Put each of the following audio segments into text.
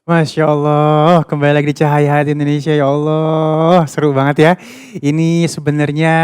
Masya Allah, kembali lagi di Cahaya Hati Indonesia. Ya Allah, seru banget ya. Ini sebenarnya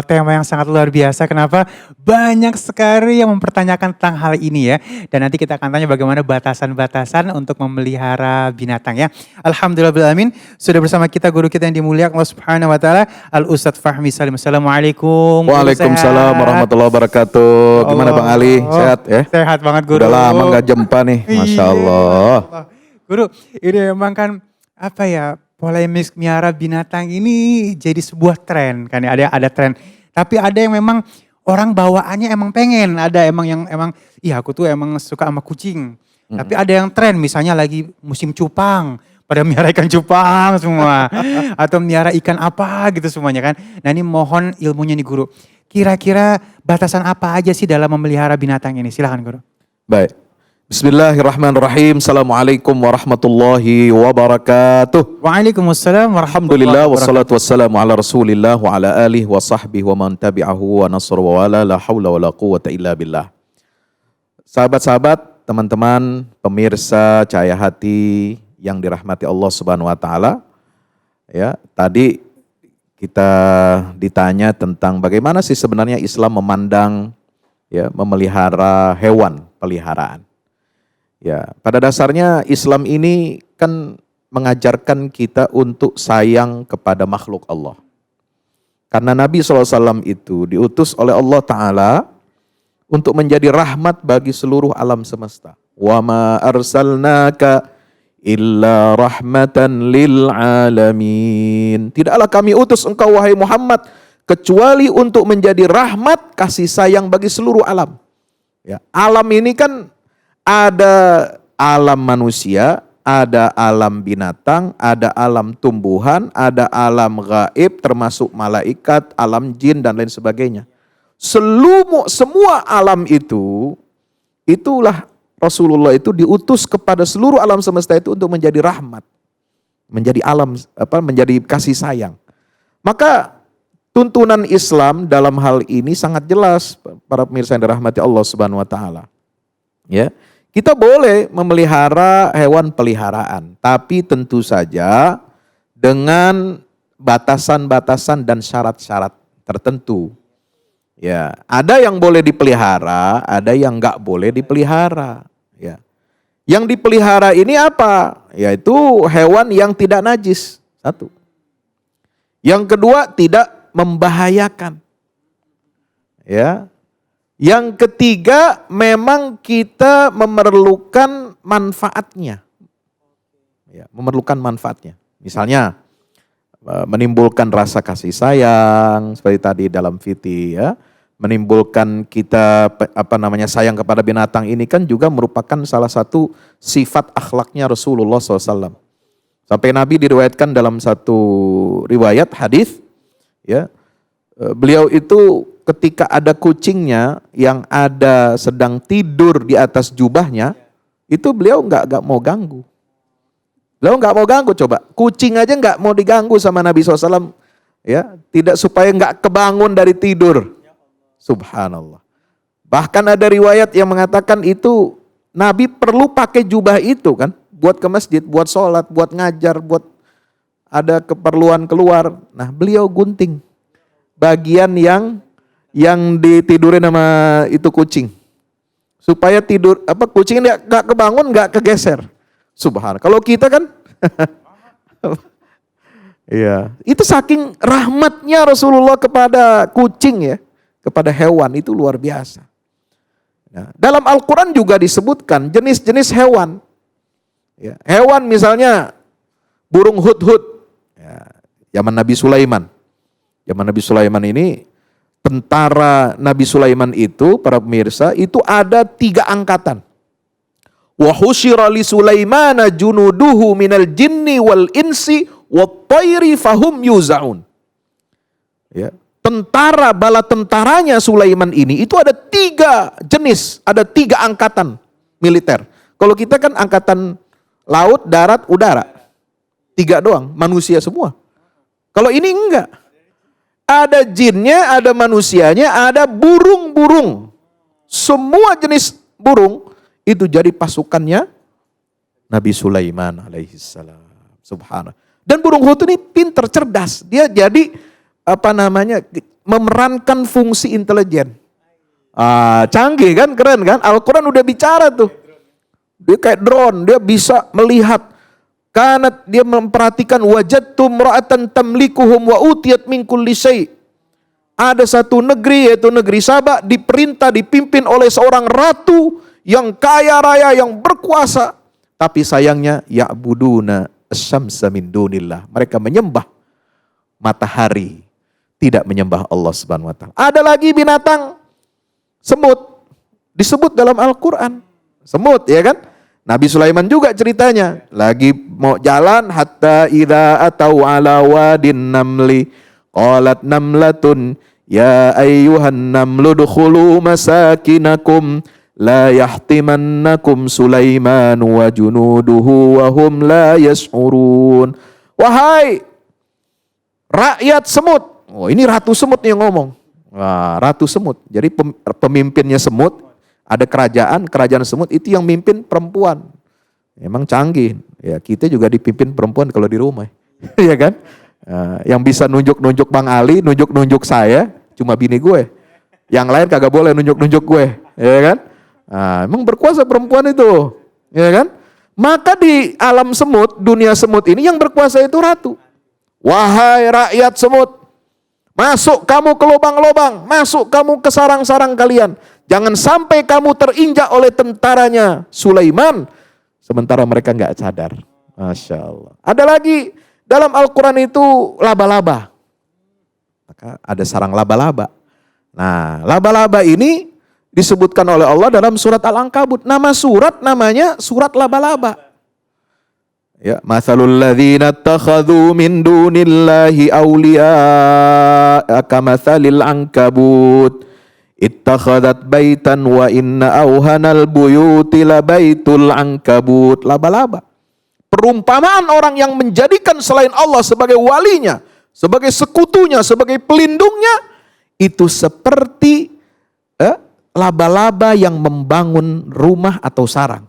tema yang sangat luar biasa. Kenapa? Banyak sekali yang mempertanyakan tentang hal ini ya. Dan nanti kita akan tanya bagaimana batasan-batasan untuk memelihara binatang ya. Alhamdulillahirrahmanirrahim. Sudah bersama kita guru kita yang dimuliakan Allah Subhanahu Wa Taala, Al Ustadz Fahmi Salim. Assalamualaikum. Guru Waalaikumsalam sehat. warahmatullahi wabarakatuh. Gimana Bang Ali? Sehat ya? Sehat banget guru. Udah lama nggak jumpa nih, Masya Iya, Allah. Masya Allah. Guru, ini memang kan apa ya, polemik miara binatang ini jadi sebuah tren kan ya, ada tren. Tapi ada yang memang orang bawaannya emang pengen, ada emang yang emang iya aku tuh emang suka sama kucing. Tapi ada yang tren misalnya lagi musim cupang, pada miara ikan cupang semua atau miara ikan apa gitu semuanya kan. Nah, ini mohon ilmunya nih guru. Kira-kira batasan apa aja sih dalam memelihara binatang ini? Silakan guru. Baik. Bismillahirrahmanirrahim. Assalamualaikum warahmatullahi wabarakatuh. Waalaikumsalam warahmatullahi Alhamdulillah wabarakatuh. wassalatu wassalamu ala Rasulillah wa ala alihi wa sahbihi wa man tabi'ahu wa nasr wa wala la haula wa la quwwata illa billah. Sahabat-sahabat, teman-teman, pemirsa Cahaya Hati yang dirahmati Allah Subhanahu wa taala. Ya, tadi kita ditanya tentang bagaimana sih sebenarnya Islam memandang ya memelihara hewan peliharaan. Ya, pada dasarnya Islam ini kan mengajarkan kita untuk sayang kepada makhluk Allah. Karena Nabi SAW itu diutus oleh Allah Ta'ala untuk menjadi rahmat bagi seluruh alam semesta. Wa ma arsalnaka illa rahmatan lil alamin. Tidaklah kami utus engkau wahai Muhammad kecuali untuk menjadi rahmat kasih sayang bagi seluruh alam. Ya, alam ini kan ada alam manusia, ada alam binatang, ada alam tumbuhan, ada alam gaib termasuk malaikat, alam jin dan lain sebagainya. Semua alam itu, itulah Rasulullah itu diutus kepada seluruh alam semesta itu untuk menjadi rahmat. Menjadi menjadi kasih sayang. Maka tuntunan Islam dalam hal ini sangat jelas para pemirsa yang dirahmati Allah Subhanahu wa taala. Ya. Kita boleh memelihara hewan peliharaan, tapi tentu saja dengan batasan-batasan dan syarat-syarat tertentu. Ya, ada yang boleh dipelihara, ada yang nggak boleh dipelihara. Ya. Yang dipelihara ini apa? Yaitu hewan yang tidak najis. Satu. Yang kedua, tidak membahayakan. Ya. Yang ketiga, memang kita memerlukan manfaatnya. Ya, memerlukan manfaatnya. Misalnya, menimbulkan rasa kasih sayang, seperti tadi dalam fiti ya. Menimbulkan kita sayang kepada binatang ini kan juga merupakan salah satu sifat akhlaknya Rasulullah SAW. Sampai Nabi diriwayatkan dalam satu riwayat hadis, ya, beliau itu ketika ada kucingnya yang ada sedang tidur di atas jubahnya, itu beliau nggak mau ganggu. Beliau nggak mau ganggu, coba. Kucing aja nggak mau diganggu sama Nabi SAW, ya, tidak supaya nggak kebangun dari tidur. Subhanallah. Bahkan ada riwayat yang mengatakan itu Nabi perlu pakai jubah itu kan, buat ke masjid, buat sholat, buat ngajar, buat ada keperluan keluar. Nah, beliau gunting bagian yang ditidurin sama itu kucing. Supaya tidur kucing enggak kebangun, enggak kegeser. Subhanallah. Kalau kita kan iya, itu saking rahmatnya Rasulullah kepada kucing ya, kepada hewan itu luar biasa. Nah, dalam Al-Qur'an juga disebutkan jenis-jenis hewan. Ya, hewan misalnya burung hudhud. Ya, zaman Nabi Sulaiman. Zaman Nabi Sulaiman ini tentara Nabi Sulaiman itu, para pemirsa, itu ada 3 angkatan. Wa husyira li Sulaimana junuduhu minal jinni wal insi wat tayri fahum yuzaun. Ya, bala tentaranya Sulaiman ini itu ada 3 jenis, ada 3 angkatan militer. Kalau kita kan angkatan laut, darat, udara. 3 doang, manusia semua. Kalau ini enggak. Ada jinnya, ada manusianya, ada burung-burung. Semua jenis burung itu jadi pasukannya Nabi Sulaiman alaihissalam. Subhanallah. Dan burung hut ini pinter, cerdas. Dia jadi memerankan fungsi intelijen. Canggih kan, keren kan? Al-Quran udah bicara tuh. Dia kayak drone, dia bisa melihat. Karena dia memperhatikan wajadtum ra'atan tamlikuhum wa utiyat min kulli syai'. Ada satu negeri yaitu negeri Saba dipimpin oleh seorang ratu yang kaya raya, yang berkuasa. Tapi sayangnya ya'buduna asy-syamsa min dunillah. Mereka menyembah matahari, tidak menyembah Allah Subhanahu wa taala. Ada lagi binatang semut disebut dalam Al-Qur'an. Semut, ya kan? Nabi Sulaiman juga ceritanya, lagi mau jalan hatta idza atau ala wadin namli qalat namlatun ya ayyuhan namlu dukhulu masakinakum la yahtimannakum Sulaiman wa junuduhu wa hum la yash'urun. Wahai rakyat semut. Oh, ini ratu semut yang ngomong. Wah, ratu semut. Jadi pemimpinnya semut. Ada kerajaan semut itu yang mimpin perempuan. Emang canggih. Ya, kita juga dipimpin perempuan kalau di rumah. Iya kan? Yang bisa nunjuk-nunjuk Bang Ali, nunjuk-nunjuk saya, cuma bini gue. Yang lain kagak boleh nunjuk-nunjuk gue. Ya kan? Emang berkuasa perempuan itu. Ya kan? Maka di alam semut, dunia semut ini yang berkuasa itu ratu. Wahai rakyat semut, masuk kamu ke lubang-lubang, masuk kamu ke sarang-sarang kalian. Jangan sampai kamu terinjak oleh tentaranya Sulaiman, sementara mereka nggak sadar. Masya Allah. Ada lagi dalam Al-Quran itu laba-laba. Maka ada sarang laba-laba. Nah, laba-laba ini disebutkan oleh Allah dalam surat Al-Ankabut. Nama surat namanya surat laba-laba. Ya, mathalul ladzina ittakhadhu min dunillahi awliya'a kamathalil ankabut ittakhadat baitan wa inna awhanal buyuti labaitul ankabut. Laba-laba. Perumpamaan orang yang menjadikan selain Allah sebagai walinya, sebagai sekutunya, sebagai pelindungnya, itu seperti laba-laba yang membangun rumah atau sarang.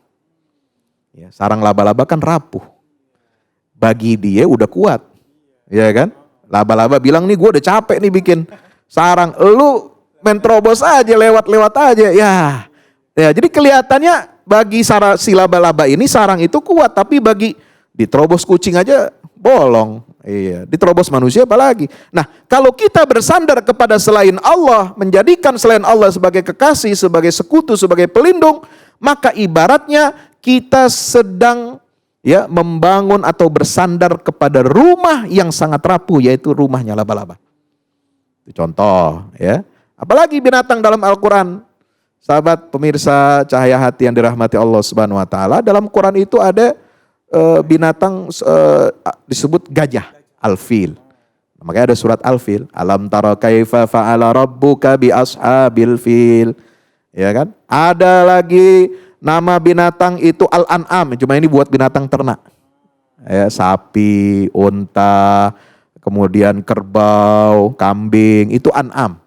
Ya, sarang laba-laba kan rapuh. Bagi dia udah kuat, ya kan? Laba-laba bilang nih gue udah capek nih bikin sarang, lu main terobos aja, lewat-lewat aja, ya. Jadi kelihatannya bagi si laba-laba ini sarang itu kuat, tapi bagi diterobos kucing aja bolong, iya. Diterobos manusia apalagi. Nah, kalau kita bersandar kepada selain Allah, menjadikan selain Allah sebagai kekasih, sebagai sekutu, sebagai pelindung, maka ibaratnya kita sedang membangun atau bersandar kepada rumah yang sangat rapuh, yaitu rumahnya laba-laba. Itu contoh, ya. Apalagi binatang dalam Al-Quran. Sahabat pemirsa cahaya hati yang dirahmati Allah Subhanahu wa taala, dalam Quran itu ada binatang disebut gajah, al-fil. Makanya ada surat Al-Fil, alam tara kaifa fa'ala rabbuka bi ashabil fil. Ya kan? Ada lagi nama binatang itu al-an'am, cuma ini buat binatang ternak. Ya, sapi, unta, kemudian kerbau, kambing, itu an'am.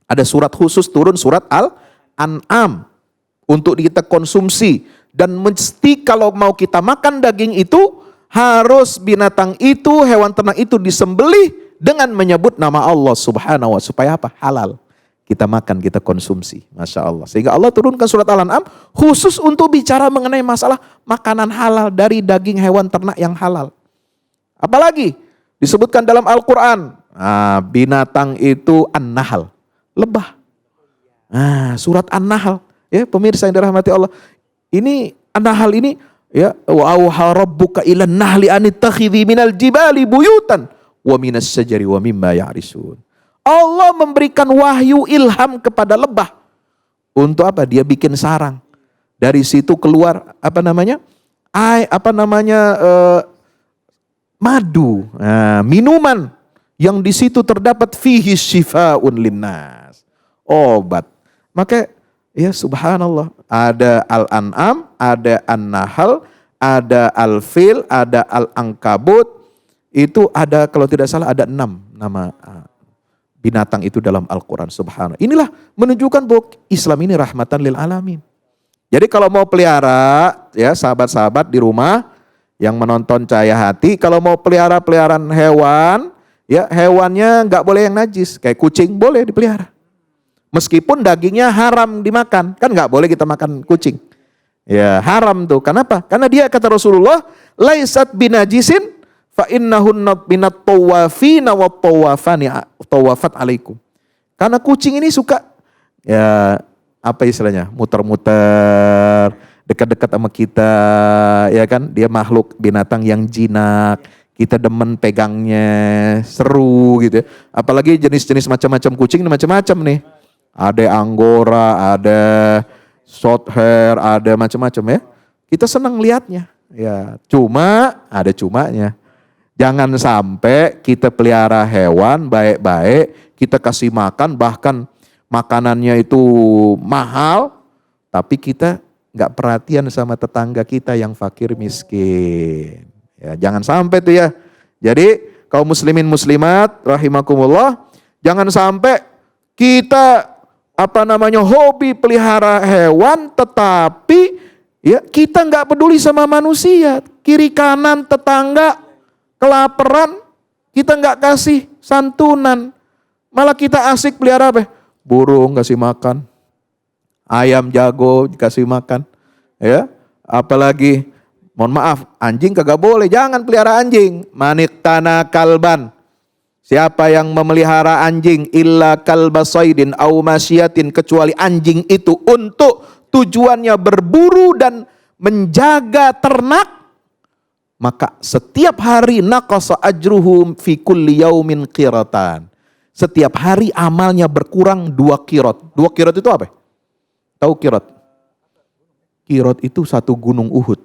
Ada surat khusus turun surat al-an'am untuk kita konsumsi. Dan mesti kalau mau kita makan daging itu, harus binatang itu, hewan ternak itu disembelih dengan menyebut nama Allah Subhanahu wa ta'ala. Supaya apa? Halal. Kita makan, kita konsumsi. Masya Allah. Sehingga Allah turunkan surat Al-An'am khusus untuk bicara mengenai masalah makanan halal dari daging hewan ternak yang halal. Apalagi disebutkan dalam Al-Quran. Binatang itu an-nahl. Lebah. Surat an-nahl. Ya, pemirsa yang dirahmati Allah. Ini an-nahl ini, ya, wa auha rabbuka ilan nahli anittakhidhi minal jibali buyutan wa minas syajari wa mimma ya'risun. Allah memberikan wahyu ilham kepada lebah. Untuk apa? Dia bikin sarang. Dari situ keluar madu, minuman yang di situ terdapat fihi syifaun linnas. Obat. Maka ya subhanallah, ada al-an'am, ada an-nahl, ada al-fil, ada al-ankabut. Itu ada, kalau tidak salah ada 6 nama binatang itu dalam Al-Quran. Subhanallah. Inilah menunjukkan bahwa Islam ini rahmatan lil alamin. Jadi kalau mau pelihara, ya sahabat-sahabat di rumah yang menonton Cahaya Hati, kalau mau pelihara peliharaan hewan, ya hewannya nggak boleh yang najis. Kayak kucing boleh dipelihara. Meskipun dagingnya haram dimakan, kan nggak boleh kita makan kucing. Ya haram tuh. Kenapa? Karena dia kata Rasulullah, laisat binajisin fa innahunna minat tawafina wa tawafat alaikum. Karena kucing ini suka ya apa istilahnya? Muter-muter, dekat-dekat sama kita, ya kan? Dia makhluk binatang yang jinak. Kita demen pegangnya, seru gitu ya. Apalagi jenis-jenis macam-macam kucing ini macam-macam nih. Ada Angora, ada short hair, ada macam-macam ya. Kita senang lihatnya. Ya, cuma ada cumanya. Jangan sampai kita pelihara hewan baik-baik, kita kasih makan, bahkan makanannya itu mahal, tapi kita nggak perhatian sama tetangga kita yang fakir miskin. Ya, jangan sampai tuh ya. Jadi kaum muslimin muslimat rahimakumullah, jangan sampai kita hobi pelihara hewan, tetapi ya kita nggak peduli sama manusia. Kiri kanan tetangga kelaparan, kita nggak kasih santunan, malah kita asik pelihara apa? Burung kasih makan, ayam jago dikasih makan, ya. Apalagi, mohon maaf, anjing kagak boleh, jangan pelihara anjing. Manik tanah kalban. Siapa yang memelihara anjing illa kalbasaidin au masyiatin, kecuali anjing itu untuk tujuannya berburu dan menjaga ternak, maka setiap hari naqasa ajruhum fi kulli yaumin qiratan. Setiap hari amalnya berkurang 2 kirot. 2 kirot itu apa? Tahu kirot? Kirot itu 1 gunung Uhud.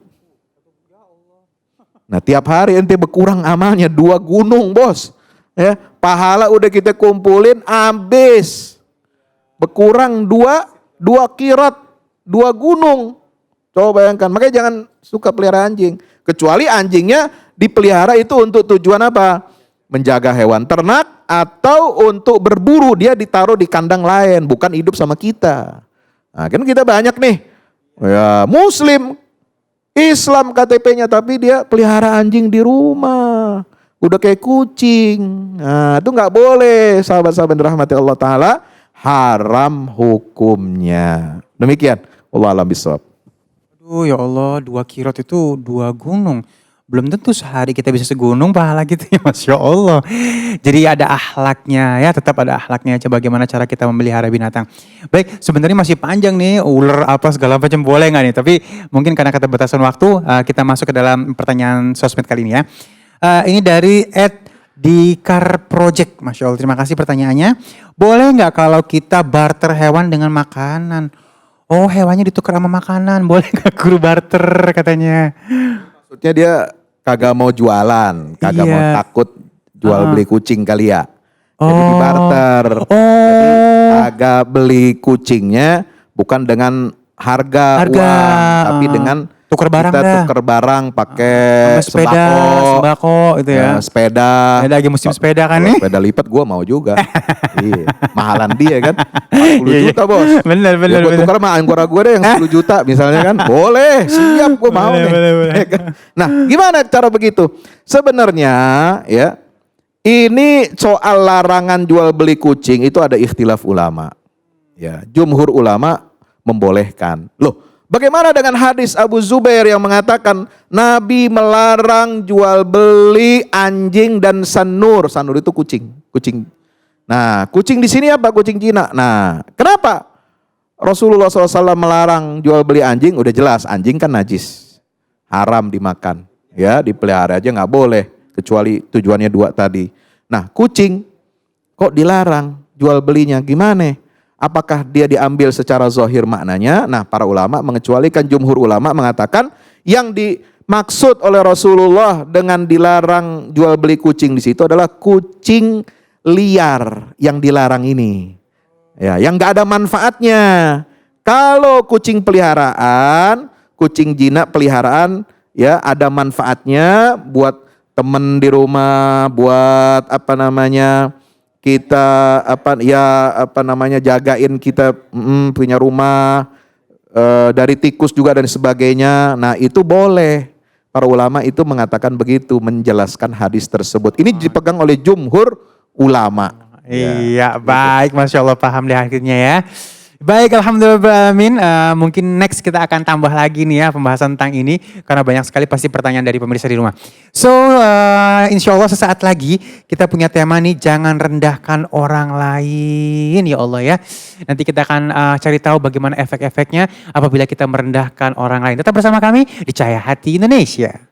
Nah, tiap hari ente berkurang amalnya 2 gunung, Bos. Ya, pahala udah kita kumpulin habis. Berkurang 2 kirot, 2 gunung. Coba bayangkan, makanya jangan suka pelihara anjing. Kecuali anjingnya dipelihara itu untuk tujuan apa? Menjaga hewan ternak atau untuk berburu, dia ditaruh di kandang lain, bukan hidup sama kita. Nah, kan kita banyak nih, ya Muslim, Islam KTP-nya, tapi dia pelihara anjing di rumah. Udah kayak kucing. Nah, itu nggak boleh, sahabat-sahabat rahmati Allah Ta'ala. Haram hukumnya. Demikian. Wallahu a'lam bishawab. Aduh ya Allah, 2 kirot itu 2 gunung. Belum tentu sehari kita bisa segunung pahala gitu ya, Masya Allah. Jadi ada akhlaknya ya, tetap ada akhlaknya. Coba bagaimana cara kita memelihara binatang. Baik, sebenarnya masih panjang nih, ular apa segala macam, boleh nggak nih? Tapi mungkin karena keterbatasan waktu, kita masuk ke dalam pertanyaan sosmed kali ini ya. Ini dari @dikar project, Masya Allah. Terima kasih pertanyaannya. Boleh nggak kalau kita barter hewan dengan makanan? Oh, hewannya ditukar sama makanan, boleh nggak guru barter katanya? Maksudnya dia kagak mau jualan, kagak mau takut jual beli kucing kali ya. Jadi di barter. Jadi kagak beli kucingnya bukan dengan harga uang, tapi dengan tukar barang, kita tukar barang pakai sembako itu ya. Sepeda lagi musim sepeda kan nih. Sepeda lipat gue mau juga. Iya, mahalan dia kan 40 juta bos. Bener. Gue tukar sama Angkora gue deh yang 10 juta misalnya kan. Boleh, siap gue mau nih. Boleh. Nah, gimana cara begitu? Sebenarnya ya, ini soal larangan jual beli kucing itu ada ikhtilaf ulama. Ya, jumhur ulama membolehkan. Loh, bagaimana dengan hadis Abu Zubair yang mengatakan Nabi melarang jual beli anjing dan sanur. Sanur itu kucing. Nah, kucing di sini apa? Kucing Cina. Nah, kenapa Rasulullah SAW melarang jual beli anjing? Udah jelas, anjing kan najis, haram dimakan. Ya, dipelihara aja nggak boleh, kecuali tujuannya 2 tadi. Nah, kucing kok dilarang jual belinya? Gimana? Apakah dia diambil secara zahir maknanya? Nah, para ulama mengecualikan. Jumhur ulama mengatakan yang dimaksud oleh Rasulullah dengan dilarang jual beli kucing di situ adalah kucing liar yang dilarang ini. Ya, yang nggak ada manfaatnya. Kalau kucing peliharaan, kucing jinak peliharaan, ya ada manfaatnya buat temen di rumah, buat kita jagain kita punya rumah, dari tikus juga dan sebagainya. Nah itu boleh. Para ulama itu mengatakan begitu, menjelaskan hadis tersebut. Ini dipegang oleh jumhur ulama. Iya, baik, Masya Allah, paham deh akhirnya ya. Baik, alhamdulillahirrahmanirrahim. Mungkin next kita akan tambah lagi nih ya pembahasan tentang ini, karena banyak sekali pasti pertanyaan dari pemirsa di rumah. So, insya Allah sesaat lagi kita punya tema nih, jangan rendahkan orang lain ya Allah ya. Nanti kita akan cari tahu bagaimana efek-efeknya apabila kita merendahkan orang lain. Tetap bersama kami di Cahaya Hati Indonesia.